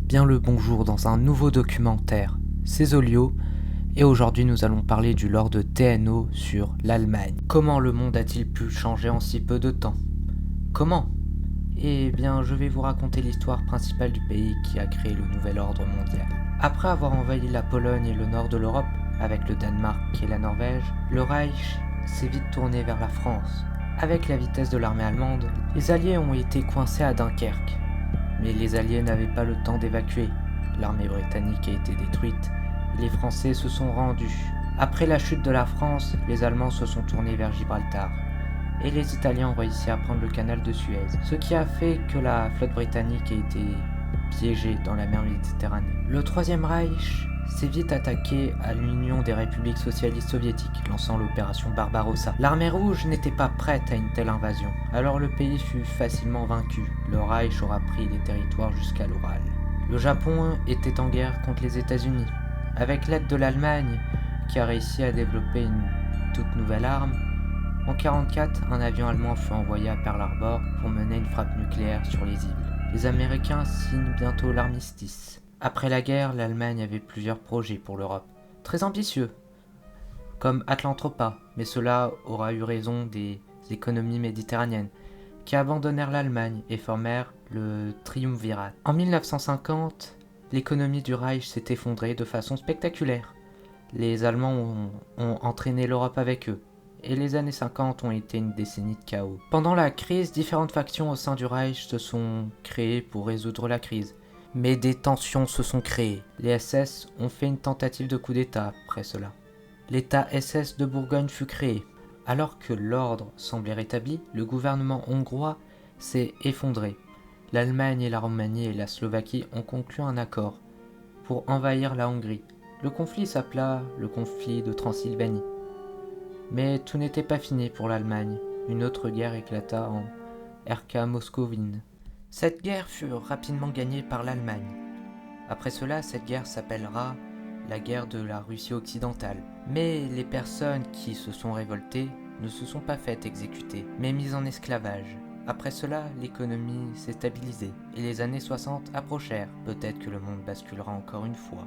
Bien le bonjour dans un nouveau documentaire, c'est Zolio, et aujourd'hui nous allons parler du lore de TNO sur l'Allemagne. Comment le monde a-t-il pu changer en si peu de temps? Comment? Eh bien, je vais vous raconter l'histoire principale du pays qui a créé le nouvel ordre mondial. Après avoir envahi la Pologne et le nord de l'Europe, avec le Danemark et la Norvège, le Reich s'est vite tourné vers la France. Avec la vitesse de l'armée allemande, les Alliés ont été coincés à Dunkerque. Mais les Alliés n'avaient pas le temps d'évacuer. L'armée britannique a été détruite et les Français se sont rendus. Après la chute de la France, les Allemands se sont tournés vers Gibraltar et les Italiens ont réussi à prendre le canal de Suez, ce qui a fait que la flotte britannique a été piégée dans la mer Méditerranée. Le Troisième Reich s'est vite attaqué à l'Union des républiques socialistes soviétiques, lançant l'opération Barbarossa. L'armée rouge n'était pas prête à une telle invasion, alors le pays fut facilement vaincu. Le Reich aura pris les territoires jusqu'à l'Oural. Le Japon était en guerre contre les États-Unis. Avec l'aide de l'Allemagne, qui a réussi à développer une toute nouvelle arme, en 1944, un avion allemand fut envoyé à Pearl Harbor pour mener une frappe nucléaire sur les îles. Les Américains signent bientôt l'armistice. Après la guerre, l'Allemagne avait plusieurs projets pour l'Europe, très ambitieux, comme Atlantropa, mais cela aura eu raison des économies méditerranéennes, qui abandonnèrent l'Allemagne et formèrent le triumvirat. En 1950, l'économie du Reich s'est effondrée de façon spectaculaire. Les Allemands ont entraîné l'Europe avec eux, et les années 50 ont été une décennie de chaos. Pendant la crise, différentes factions au sein du Reich se sont créées pour résoudre la crise. Mais des tensions se sont créées. Les SS ont fait une tentative de coup d'État après cela. L'État SS de Bourgogne fut créé. Alors que l'ordre semblait rétabli, le gouvernement hongrois s'est effondré. L'Allemagne et la Roumanie et la Slovaquie ont conclu un accord pour envahir la Hongrie. Le conflit s'appela le conflit de Transylvanie. Mais tout n'était pas fini pour l'Allemagne. Une autre guerre éclata en RK Moscowine. Cette guerre fut rapidement gagnée par l'Allemagne. Après cela, cette guerre s'appellera la guerre de la Russie occidentale. Mais les personnes qui se sont révoltées ne se sont pas faites exécuter, mais mises en esclavage. Après cela, l'économie s'est stabilisée et les années 60 approchèrent. Peut-être que le monde basculera encore une fois.